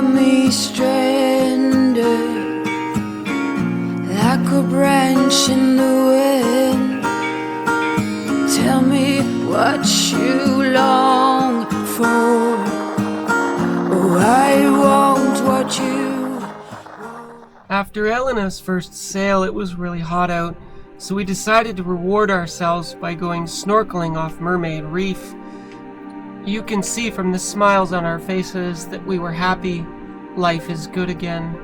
got me stranded like a branch in the wind. Tell me what you long for. Oh, I won't watch you. After Elena's first sail, it was really hot out, so we decided to reward ourselves by going snorkeling off Mermaid Reef. You can see from the smiles on our faces that we were happy. Life is good again.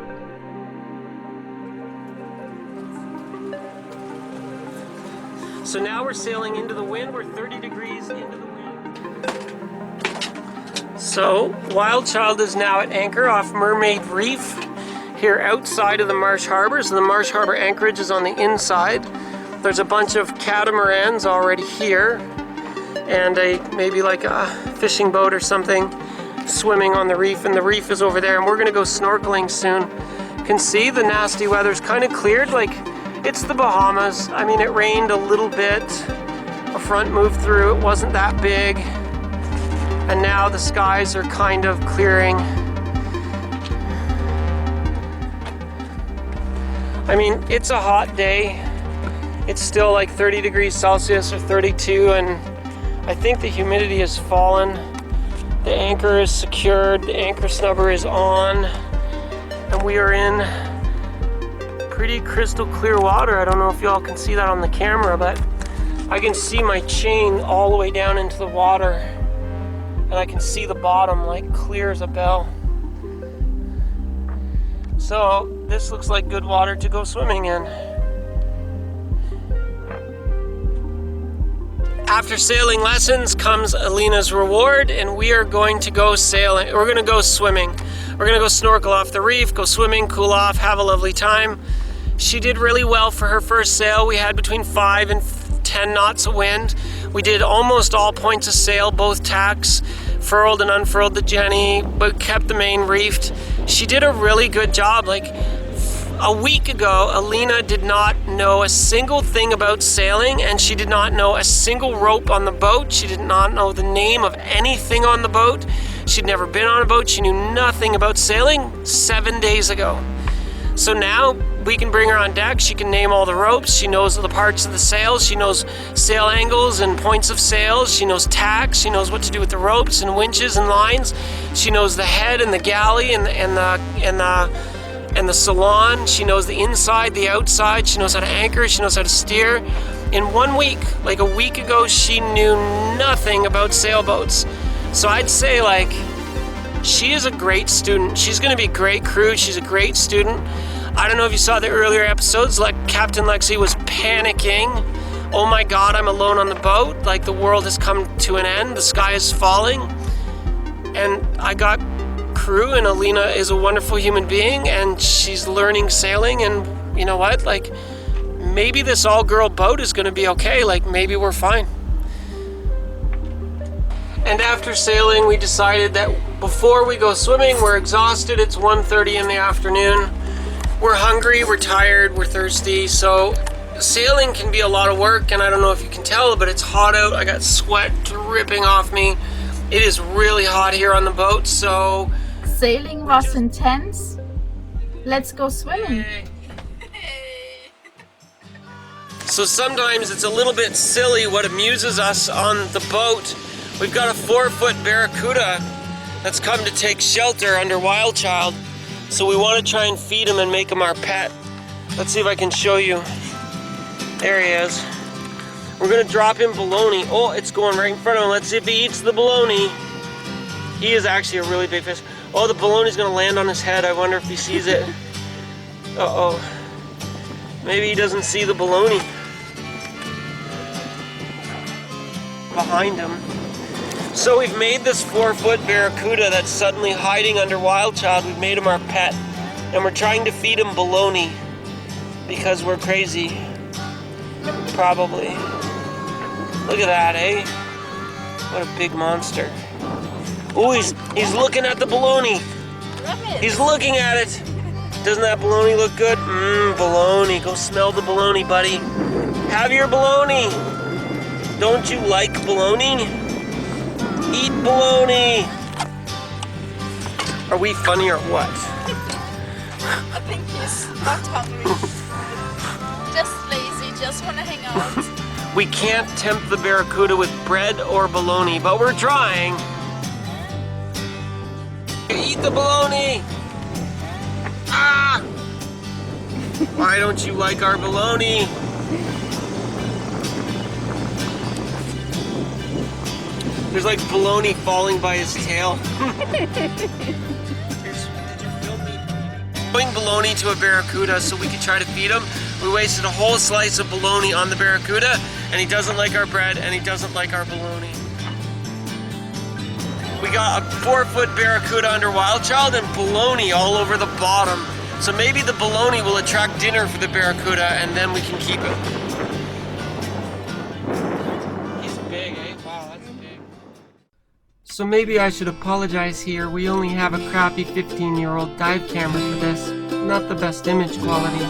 So now we're sailing into the wind. We're 30 degrees into the wind. So, WildChild is now at anchor off Mermaid Reef, here outside of the Marsh Harbor. So the Marsh Harbor anchorage is on the inside. There's a bunch of catamarans already here, and maybe like a fishing boat or something swimming on the reef, and the reef is over there, and we're gonna go snorkeling soon. You can see the nasty weather's kind of cleared, like it's the Bahamas. I mean, it rained a little bit, a front moved through, it wasn't that big, and now the skies are kind of clearing. I mean, it's a hot day. It's still like 30 degrees Celsius or 32, and I think the humidity has fallen. The anchor is secured, the anchor snubber is on, and we are in pretty crystal clear water. I don't know if y'all can see that on the camera, but I can see my chain all the way down into the water, and I can see the bottom like clear as a bell. So this looks like good water to go swimming in. After sailing lessons comes Elena's reward, and we are going to go sailing. We're going to go swimming. We're going to go snorkel off the reef, go swimming, cool off, have a lovely time. She did really well for her first sail. We had between 5 and 10 knots of wind. We did almost all points of sail, both tacks, furled and unfurled the Jenny, but kept the main reefed. She did a really good job. Like, a week ago, Elena did not know a single thing about sailing, and she did not know a single rope on the boat. She did not know the name of anything on the boat. She'd never been on a boat. She knew nothing about sailing 7 days ago. So now we can bring her on deck. She can name all the ropes. She knows the parts of the sails. She knows sail angles and points of sails. She knows tacks. She knows what to do with the ropes and winches and lines. She knows the head and the galley and the salon. She knows the inside, the outside. She knows how to anchor. She knows how to steer. In 1 week, like a week ago, she knew nothing about sailboats. So I'd say, like, she is a great student. She's going to be a great crew. She's a great student. I don't know if you saw the earlier episodes, like Captain Lexi was panicking. Oh my God, I'm alone on the boat. Like, the world has come to an end. The sky is falling. And I got crew, and Elena is a wonderful human being, and she's learning sailing, and you know what, like, maybe this all-girl boat is going to be okay. Like, maybe we're fine. And after sailing, we decided that before we go swimming, we're exhausted. It's 1:30 in the afternoon. We're hungry, we're tired, we're thirsty. So sailing can be a lot of work, and I don't know if you can tell, but it's hot out. I got sweat dripping off me. It is really hot here on the boat, so sailing was intense. Let's go swimming. So sometimes it's a little bit silly what amuses us on the boat. We've got a 4-foot barracuda that's come to take shelter under WildChild. So we want to try and feed him and make him our pet. Let's see if I can show you. There he is. We're gonna drop him bologna. Oh, it's going right in front of him. Let's see if he eats the bologna. He is actually a really big fish. Oh, the bologna's gonna land on his head. I wonder if he sees it. Uh-oh. Maybe he doesn't see the bologna. Behind him. So we've made this 4-foot barracuda that's suddenly hiding under WildChild. We've made him our pet. And we're trying to feed him bologna because we're crazy. Probably. Look at that, eh? What a big monster. Oh, he's looking at the bologna. He's looking at it. Doesn't that bologna look good? Bologna. Go smell the bologna, buddy. Have your bologna. Don't you like bologna? Eat bologna. Are we funny or what? I think he's not hungry. Just lazy, just wanna hang out. We can't tempt the barracuda with bread or bologna, but we're trying. Eat the bologna! Ah! Why don't you like our bologna? There's like bologna falling by his tail. Did you film me throwing bologna to a barracuda so we could try to feed him? We wasted a whole slice of bologna on the barracuda, and he doesn't like our bread, and he doesn't like our bologna. We got a 4-foot barracuda under WildChild and bologna all over the bottom. So maybe the bologna will attract dinner for the barracuda, and then we can keep him. He's big, eh? Wow, that's big. So maybe I should apologize here. We only have a crappy 15-year-old dive camera for this. Not the best image quality.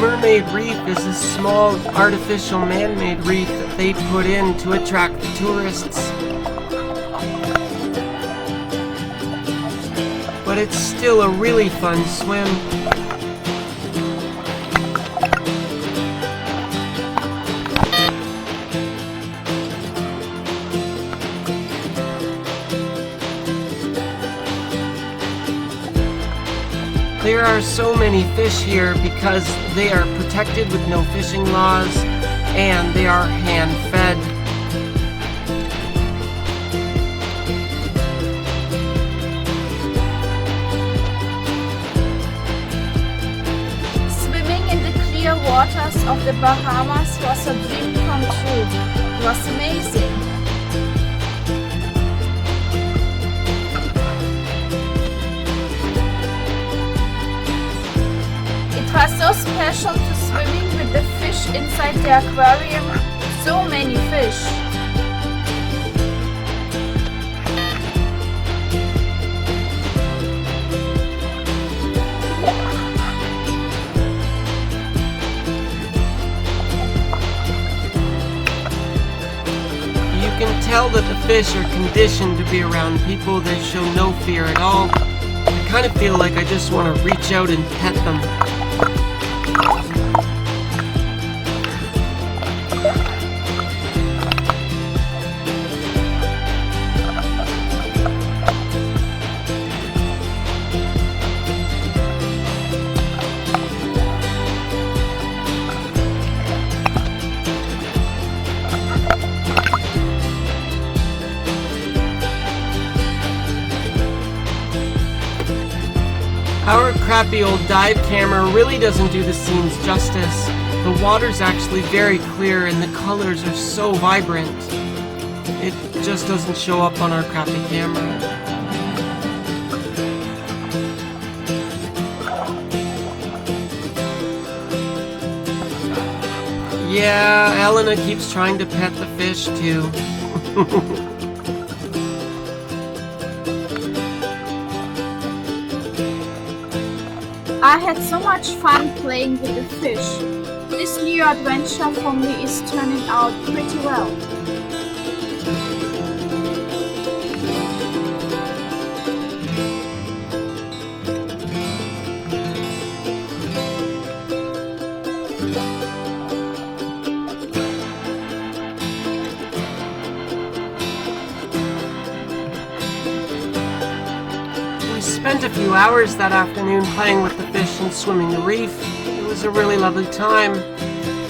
Mermaid Reef is a small artificial man-made reef that they put in to attract the tourists. But it's still a really fun swim. There are so many fish here because they are protected with no fishing laws and they are hand-fed. Swimming in the clear waters of the Bahamas was a dream come true. It was amazing. It was so special to swimming with the fish inside the aquarium. So many fish. You can tell that the fish are conditioned to be around people. They show no fear at all. I kind of feel like I just want to reach out and pet them. Our crappy old dive camera really doesn't do the scenes justice. The water's actually very clear and the colors are so vibrant. It just doesn't show up on our crappy camera. Yeah, Elena keeps trying to pet the fish too. I had so much fun playing with the fish. This new adventure for me is turning out pretty well. We spent a few hours that afternoon playing with the fish and swimming the reef. It was a really lovely time.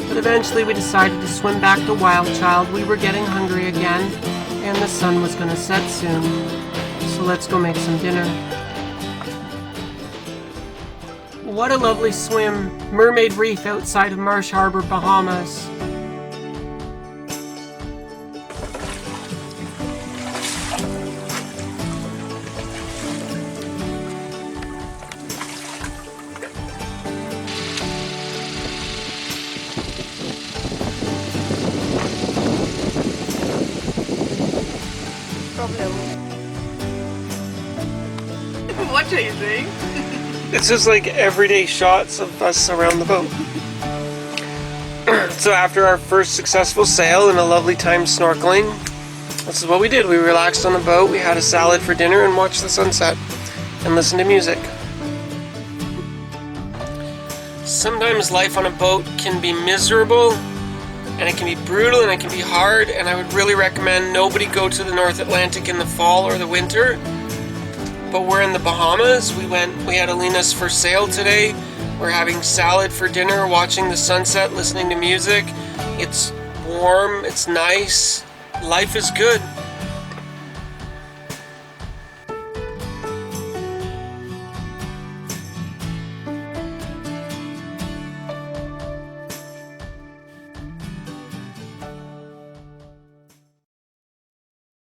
But eventually we decided to swim back to WildChild. We were getting hungry again, and the sun was going to set soon. So let's go make some dinner. What a lovely swim. Mermaid Reef outside of Marsh Harbor, Bahamas. What do you think? It's just like everyday shots of us around the boat. So after our first successful sail and a lovely time snorkeling, this is what we did. We relaxed on the boat, we had a salad for dinner and watched the sunset and listened to music. Sometimes life on a boat can be miserable and it can be brutal and it can be hard, and I would really recommend nobody go to the North Atlantic in the fall or the winter. But we're in the Bahamas. We had Elena's first sail today. We're having salad for dinner, watching the sunset, listening to music. It's warm, it's nice. Life is good.